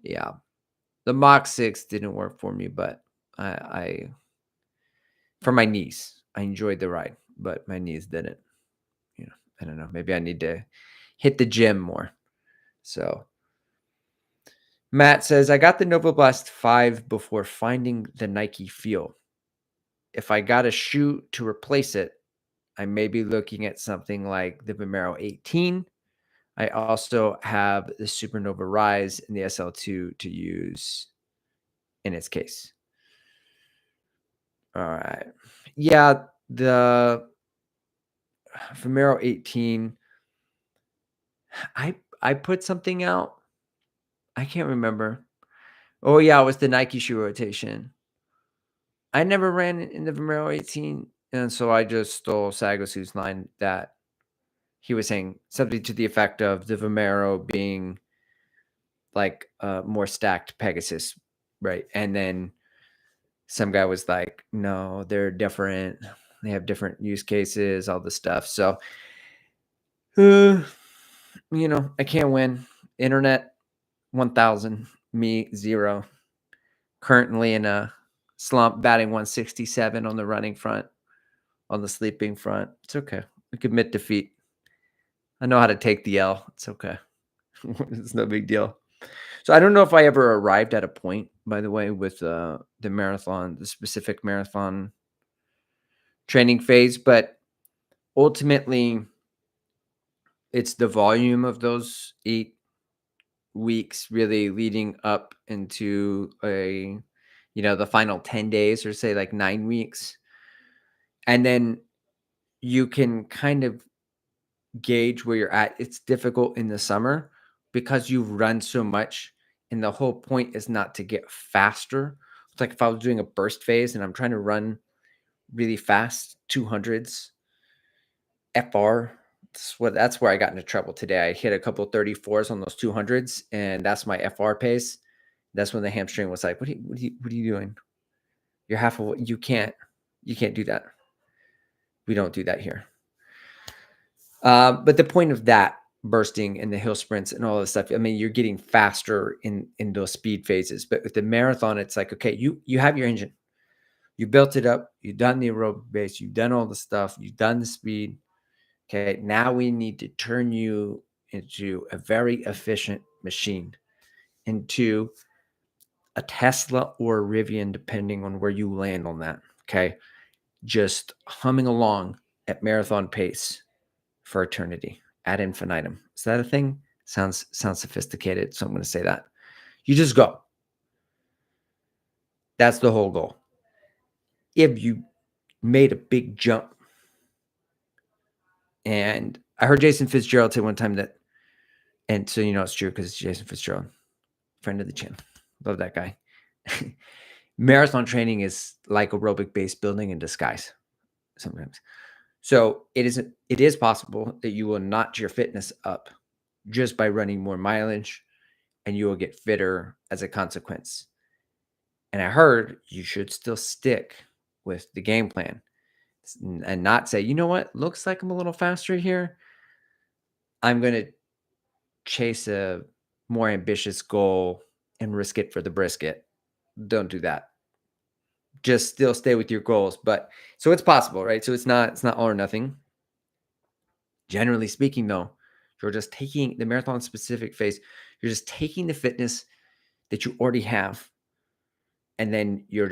Yeah. The Mach 6 didn't work for me, but I for my knees, I enjoyed the ride, but my knees didn't. I don't know. Maybe I need to hit the gym more. So Matt says, I got the Nova Blast 5 before finding the Nike Feel. If I got a shoe to replace it, I may be looking at something like the Vomero 18. I also have the Supernova Rise and the SL2 to use in its case. All right. Yeah, the Vomero 18. I put something out. I can't remember. Oh yeah, it was the Nike shoe rotation. I never ran in the Vomero 18, and so I just stole Sagosu's line that he was saying something to the effect of the Vomero being like a more stacked Pegasus, right? And then some guy was like, no, they're different. They have different use cases, all this stuff. So, I can't win. Internet 1000, me 0. Currently in a slump, batting 167 on the running front, on the sleeping front. It's okay. We can admit defeat. I know how to take the L. It's okay. It's no big deal. So I don't know if I ever arrived at a point, by the way, with the marathon, the specific marathon training phase, but ultimately it's the volume of those 8 weeks really leading up into the final 10 days, or say like 9 weeks. And then you can kind of gauge where you're at. It's difficult in the summer because you've run so much, and the whole point is not to get faster. It's like if I was doing a burst phase and I'm trying to run really fast 200s FR, That's where I got into trouble today. I hit a couple 34s on those 200s, and that's my FR pace. That's when the hamstring was like, what are you doing? You're half of what you can't do that. We don't do that here. But the point of that bursting and the hill sprints and all this stuff, I mean, you're getting faster in those speed phases. But with the marathon, it's like, okay, you have your engine, you built it up, you've done the aerobic base, you've done all the stuff, you've done the speed. Okay, now we need to turn you into a very efficient machine, into a Tesla or a Rivian, depending on where you land on that. Okay, just humming along at marathon pace for eternity ad infinitum. Is that a thing? Sounds sophisticated, so I'm going to say that. You just go. That's the whole goal. If you made a big jump, and I heard Jason Fitzgerald say one time that, and so you know it's true because it's Jason Fitzgerald, friend of the channel. Love that guy. Marathon training is like aerobic base building in disguise sometimes. So it is possible that you will notch your fitness up just by running more mileage, and you will get fitter as a consequence. And I heard you should still stick with the game plan and not say, you know what, looks like I'm a little faster here. I'm going to chase a more ambitious goal and risk it for the brisket. Don't do that. Just still stay with your goals. But so it's possible, right? So it's not all or nothing. Generally speaking, though, you're just taking the marathon specific phase. You're just taking the fitness that you already have, and then you're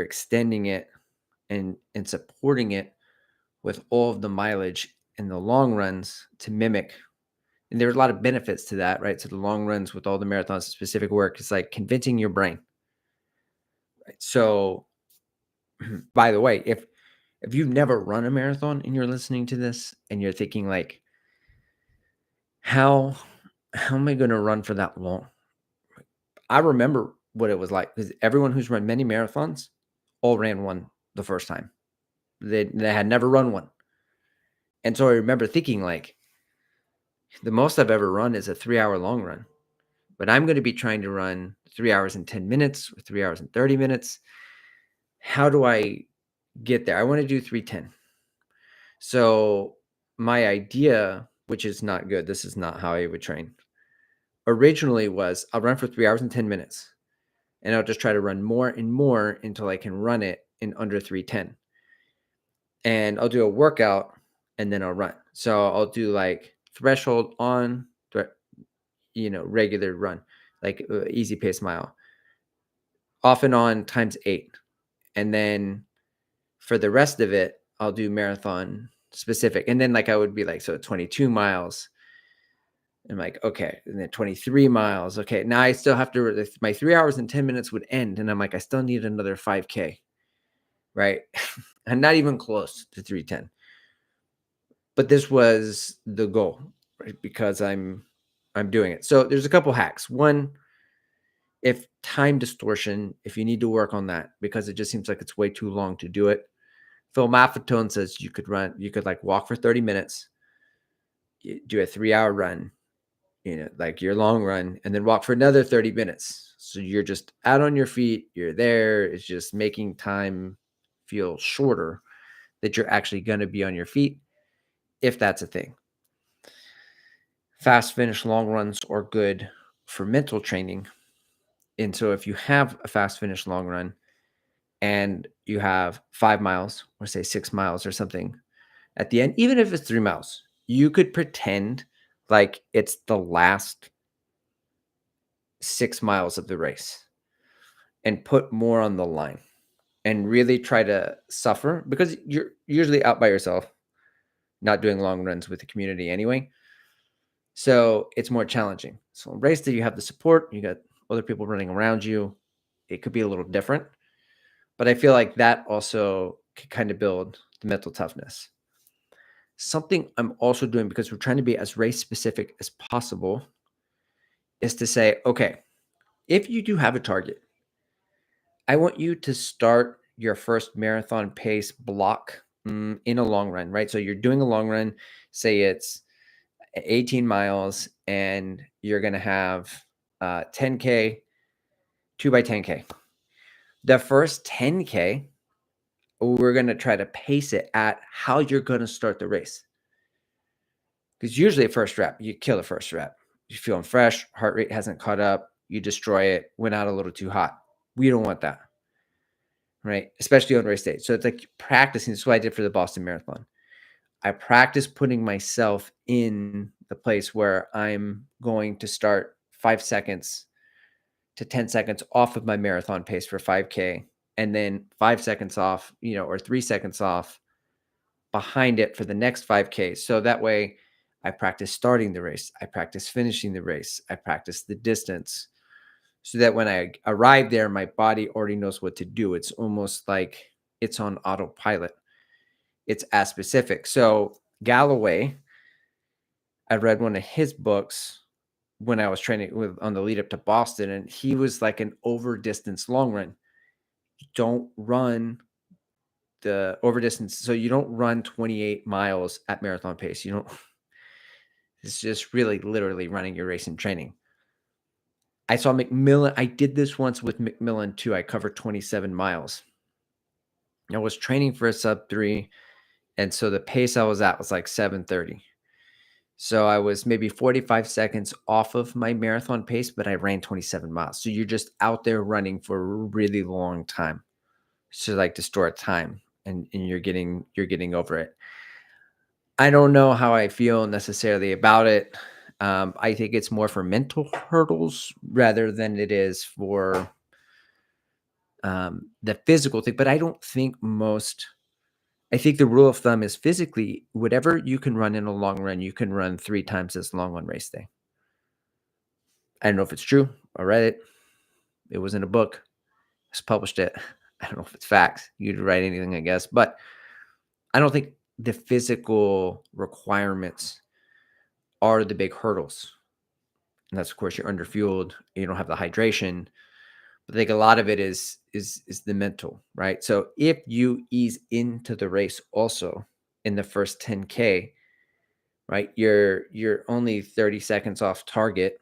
extending it and supporting it with all of the mileage and the long runs to mimic. And there's a lot of benefits to that, right? So the long runs with all the marathon specific work is like convincing your brain. Right? So, by the way, if you've never run a marathon and you're listening to this and you're thinking like, how am I going to run for that long? I remember what it was like because everyone who's run many marathons all ran one the first time. They had never run one. And so I remember thinking like, the most I've ever run is a 3-hour long run, but I'm going to be trying to run 3 hours and 10 minutes or 3 hours and 30 minutes. How do I get there? I want to do 3:10. So my idea, which is not good, this is not how I would train, originally was I'll run for 3 hours and 10 minutes, and I'll just try to run more and more until I can run it in under 3:10. And I'll do a workout and then I'll run. So I'll do like threshold on, regular run, like easy pace mile, off and on times 8. And then for the rest of it, I'll do marathon specific. And then like I would be like, so 22 miles. I'm like, okay. And then 23 miles. Okay. Now I still have to, my 3 hours and 10 minutes would end. And I'm like, I still need another 5K. Right. I'm not even close to 3:10. But this was the goal, right? Because I'm doing it. So there's a couple hacks. One, if time distortion, if you need to work on that because it just seems like it's way too long to do it. Phil Maffetone says you could like walk for 30 minutes, do a 3-hour run, like your long run, and then walk for another 30 minutes. So you're just out on your feet, you're there. It's just making time feel shorter that you're actually going to be on your feet, if that's a thing. Fast finish long runs are good for mental training. And so if you have a fast finish long run and you have 5 miles or say 6 miles or something at the end, even if it's 3 miles, you could pretend like it's the last 6 miles of the race and put more on the line and really try to suffer because you're usually out by yourself, not doing long runs with the community anyway. So it's more challenging. So in race that you have the support, you got other people running around you, it could be a little different. But I feel like that also can kind of build the mental toughness. Something I'm also doing because we're trying to be as race specific as possible is to say, okay, if you do have a target, I want you to start your first marathon pace block in a long run, right? So you're doing a long run, say it's 18 miles, and you're going to have 10K, 2 by 10K. The first 10K, we're going to try to pace it at how you're going to start the race. Because usually first rep, you kill the first rep. You're feeling fresh, heart rate hasn't caught up, you destroy it, went out a little too hot. We don't want that, right? Especially on race day. So it's like practicing. This is what I did for the Boston Marathon. I practice putting myself in the place where I'm going to start 5 seconds to 10 seconds off of my marathon pace for 5K, and then 5 seconds off, or 3 seconds off behind it for the next 5K. So that way I practice starting the race, I practice finishing the race, I practice the distance, so that when I arrive there, my body already knows what to do. It's almost like it's on autopilot. It's as specific. So Galloway, I read one of his books when I was training on the lead up to Boston, and he was like an over distance long run. Don't run the over distance. So you don't run 28 miles at marathon pace. You don't, it's just really literally running your race in training. I saw McMillan. I did this once with McMillan too. I covered 27 miles. I was training for a sub 3. And so the pace I was at was like 7:30. So I was maybe 45 seconds off of my marathon pace, but I ran 27 miles. So you're just out there running for a really long time. So like to store time, and you're getting over it. I don't know how I feel necessarily about it. I think it's more for mental hurdles rather than it is for the physical thing. But I don't think I think the rule of thumb is physically, whatever you can run in a long run, you can run 3 times as long on race day. I don't know if it's true. I read it. It was in a book. Just published it. I don't know if it's facts. You'd write anything, I guess. But I don't think the physical requirements are the big hurdles. And that's, of course, you're underfueled. You don't have the hydration. But I think a lot of it is the mental, right? So if you ease into the race also in the first 10K, right, you're only 30 seconds off target,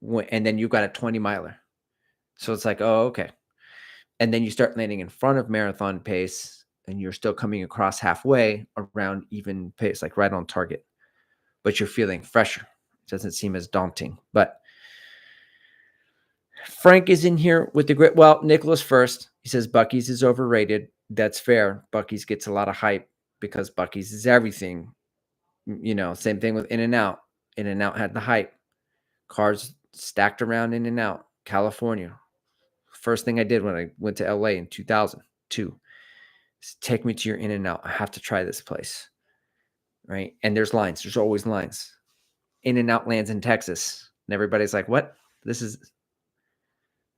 and then you've got a 20 miler. So it's like, oh, okay. And then you start landing in front of marathon pace, and you're still coming across halfway around even pace, like right on target, but you're feeling fresher. It doesn't seem as daunting. But Frank is in here with the great. Well, Nicholas first. He says Buc-ee's is overrated. That's fair. Buc-ee's gets a lot of hype because Buc-ee's is everything. Same thing with In-N-Out. In-N-Out had the hype. Cars stacked around In-N-Out, California. First thing I did when I went to LA in 2002 is take me to your In-N-Out. I have to try this place. Right. And there's lines. There's always lines. In-N-Out lands in Texas. And everybody's like, what? This is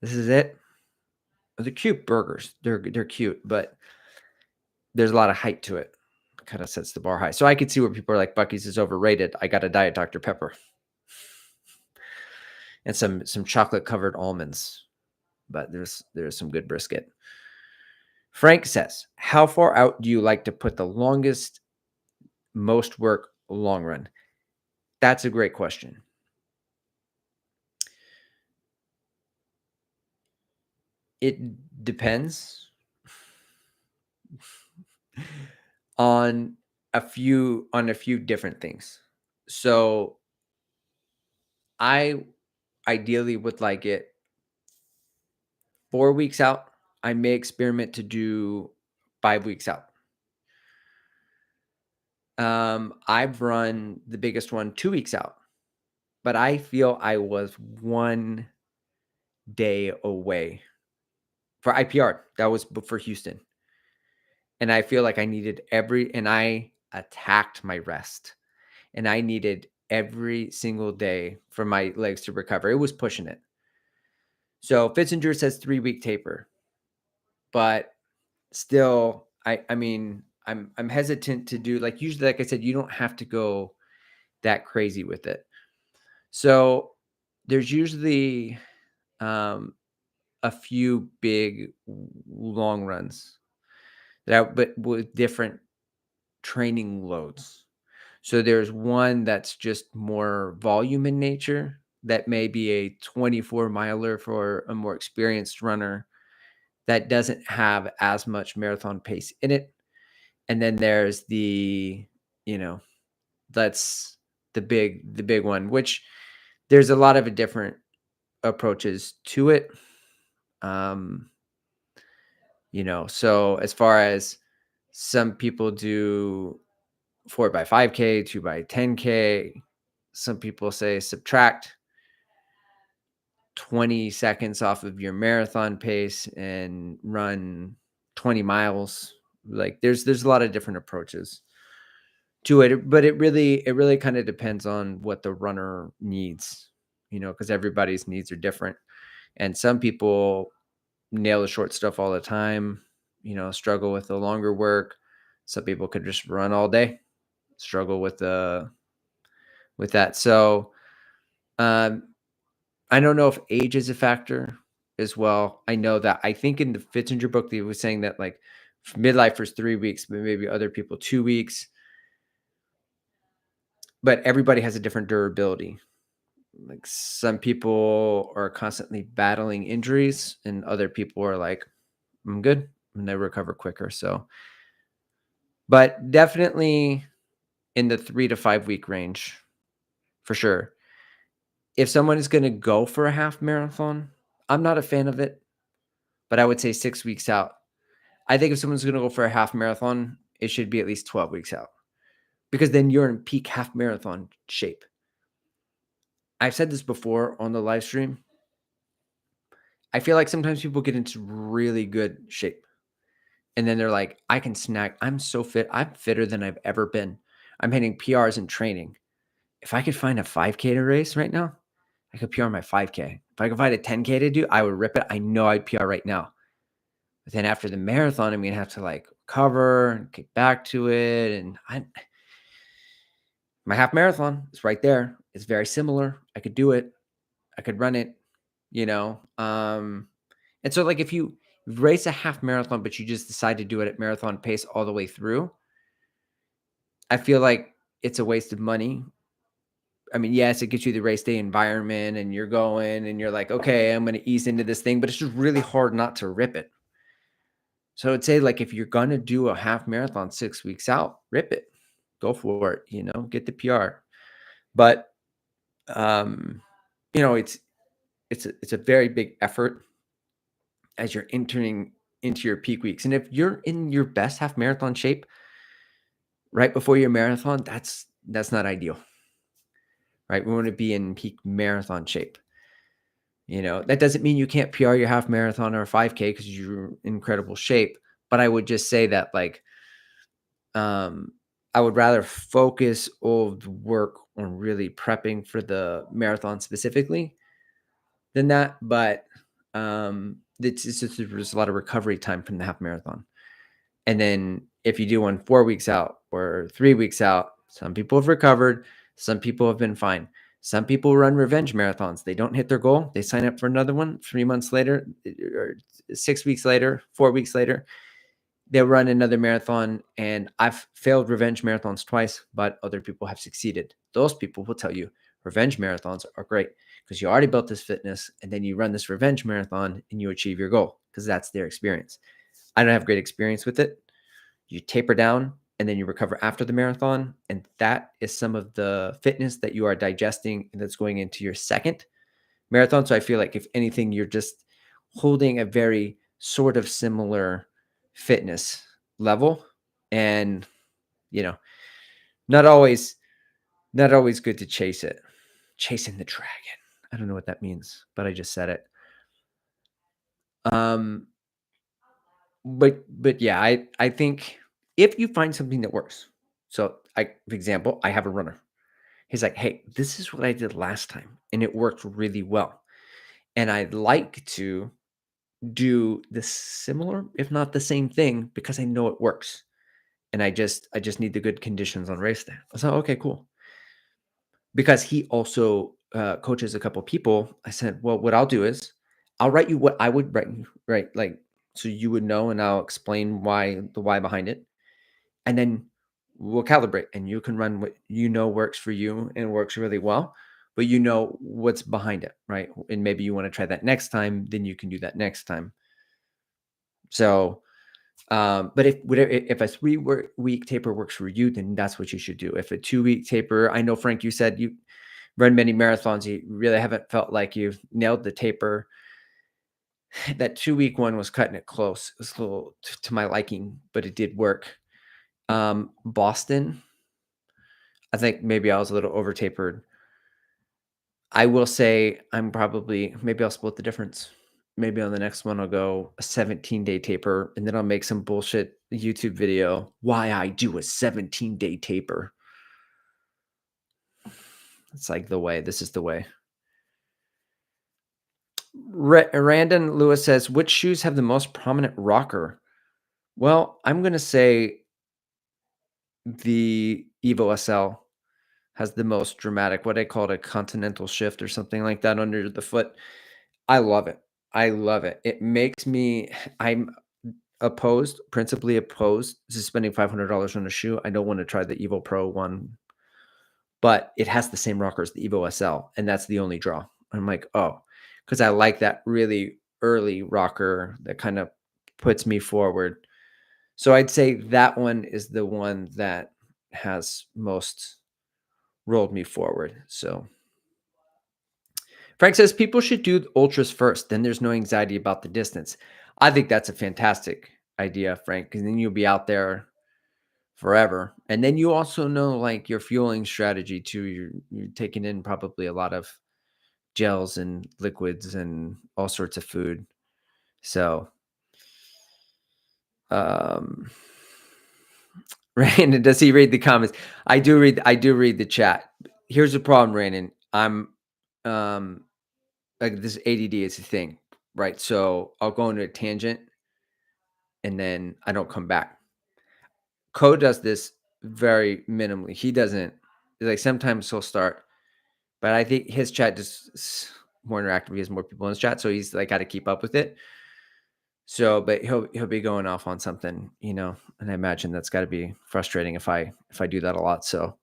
it? They're cute burgers. They're cute, but there's a lot of hype to it. Kind of sets the bar high. So I could see where people are like, Buc-ee's is overrated. I got a Diet Dr. Pepper and some chocolate covered almonds, but there's some good brisket. Frank says, how far out do you like to put the longest, most work long run? That's a great question. It depends on a few different things. So I ideally would like it 4 weeks out. I may experiment to do 5 weeks out. I've run the biggest one 2 weeks out, but I feel I was 1 day away for IPR. That was for Houston. And I feel like I needed and I attacked my rest, and I needed every single day for my legs to recover. It was pushing it. So Fitzinger says 3-week taper, but still, I mean, I'm hesitant to do, like, usually, like I said, you don't have to go that crazy with it. So there's usually a few big long runs but with different training loads. So there's one that's just more volume in nature that may be a 24 miler for a more experienced runner that doesn't have as much marathon pace in it. And then there's you know, that's the big one, which there's a lot of different approaches to it. Um, so as far as some people do 4 by 5K, 2 by 10K, some people say subtract 20 seconds off of your marathon pace and run 20 miles. Like there's a lot of different approaches to it, but it really kind of depends on what the runner needs, because everybody's needs are different. And some people nail the short stuff all the time, struggle with the longer work. Some people could just run all day, struggle with that. So um, I don't know if age is a factor as well. I know that I think in the Fitzinger book, he was saying that like midlifers 3 weeks, but maybe other people 2 weeks. But everybody has a different durability. Like some people are constantly battling injuries, and other people are like, I'm good, and they recover quicker. So, but definitely in the 3 to 5 week range for sure. If someone is going to go for a half marathon, I'm not a fan of it, but I would say 6 weeks out. I think if someone's going to go for a half marathon, it should be at least 12 weeks out because then you're in peak half marathon shape. I've said this before on the live stream. I feel like sometimes people get into really good shape and then they're like, I can snack. I'm so fit. I'm fitter than I've ever been. I'm hitting PRs in training. If I could find a 5K to race right now, I could PR my 5K. If I could find a 10K to do, I would rip it. I know I'd PR right now. But then after the marathon, I'm gonna have to like recover and get back to it. And my half marathon is right there. It's very similar. I could do it. I could run it, you know. And so like if you race a half marathon, but you just decide to do it at marathon pace all the way through, I feel like it's a waste of money. I mean, yes, it gets you the race day environment and you're going and you're like, okay, I'm going to ease into this thing, but it's just really hard not to rip it. So I'd say like if you're going to do a half marathon 6 weeks out, rip it, go for it, get the PR. But, um, it's a very big effort as you're entering into your peak weeks. And if you're in your best half marathon shape right before your marathon, that's not ideal, right? We want to be in peak marathon shape. That doesn't mean you can't PR your half marathon or 5K because you're in incredible shape. But I would just say that like, I would rather focus all the work on really prepping for the marathon specifically than that. But it's just there's a lot of recovery time from the half marathon. And then if you do one 4 weeks out or 3 weeks out, some people have recovered, some people have been fine. Some people run revenge marathons. They don't hit their goal. They sign up for another one 3 months later, or 6 weeks later, 4 weeks later. They'll run another marathon. And I've failed revenge marathons twice, but other people have succeeded. Those people will tell you revenge marathons are great because you already built this fitness and then you run this revenge marathon and you achieve your goal because that's their experience. I don't have great experience with it. You taper down and then you recover after the marathon. And that is some of the fitness that you are digesting and that's going into your second marathon. So I feel like if anything, you're just holding a very sort of similar fitness level. And, you know, not always good to chase it. Chasing the dragon. I don't know what that means, but I just said it. Um, but yeah, I think if you find something that works. So for example, I have a runner. He's like, "Hey, this is what I did last time and it worked really well. And I'd like to do the similar, if not the same thing because I know it works. And I just need the good conditions on race day." I was like, "Okay, cool." Because he also coaches a couple people. I said, "Well, what I'll do is I'll write you what I would write you, right? Like so you would know and I'll explain the why behind it. And then we'll calibrate, and you can run what you know works for you and works really well, but you know what's behind it, right? And maybe you want to try that next time, then you can do that next time. So, but if a week taper works for you, then that's what you should do. If a 2 week taper, I know Frank, you said you run many marathons, you really haven't felt like you've nailed the taper. That 2 week one was cutting it close. It was a little to my liking, but it did work. Boston, I think maybe I was a little over tapered. I will say I'm probably maybe I'll split the difference. Maybe on the next one I'll go a 17-day taper, and then I'll make some bullshit YouTube video why I do a 17-day taper. It's like the way. This is the way. Randon Lewis says, which shoes have the most prominent rocker? Well, I'm going to say the Evo SL has the most dramatic, what I call it, a continental shift or something like that under the foot. I love it. I love it. It makes me, I'm principally opposed to spending $500 on a shoe. I don't want to try the Evo Pro one, but it has the same rocker as the Evo SL, and that's the only draw. I'm like, oh, because I like that really early rocker that kind of puts me forward. So I'd say that one is the one that has most rolled me forward. So Frank says people should do ultras first, then there's no anxiety about the distance. I think that's a fantastic idea, Frank, because then you'll be out there forever. And then you also know like your fueling strategy too. You're taking in probably a lot of gels and liquids and all sorts of food. So um Randon, does he read the comments? I do read the chat. Here's the problem, Randon. I'm like this ADD is a thing, right? So I'll go into a tangent and then I don't come back. Code does this very minimally. He doesn't like sometimes he'll start, but I think his chat just is more interactive. He has more people in his chat, so he's like got to keep up with it. So, but he'll be going off on something, and I imagine that's got to be frustrating if I do that a lot. So,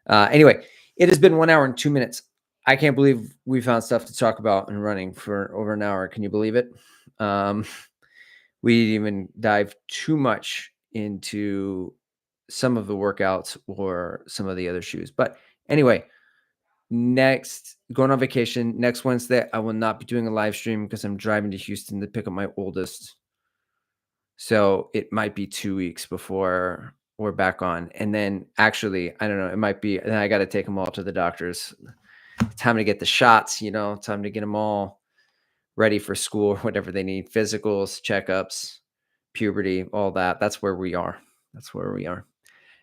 anyway, it has been 1 hour and 2 minutes. I can't believe we found stuff to talk about and running for over an hour. Can you believe it? We didn't even dive too much into some of the workouts or some of the other shoes. But anyway, going on vacation next Wednesday, I will not be doing a live stream because I'm driving to Houston to pick up my oldest. So it might be 2 weeks before we're back on. And then actually, I don't know, it might be, then I got to take them all to the doctors. Time to get the shots, time to get them all ready for school or whatever they need, physicals, checkups, puberty, all that. That's where we are.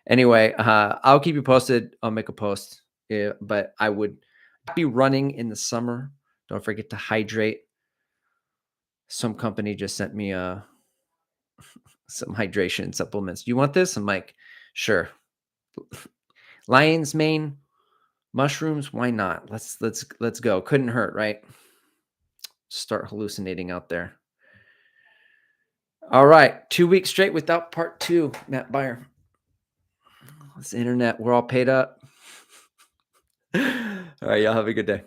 Anyway, I'll keep you posted. I'll make a post, but I would be running in the summer. Don't forget to hydrate. Some company just sent me some hydration supplements. You want this? I'm like, sure. Lion's mane, mushrooms. Why not? Let's go. Couldn't hurt, right? Start hallucinating out there. All right, 2 weeks straight without part 2, Matt Beyer. This internet, we're all paid up. All right, y'all have a good day.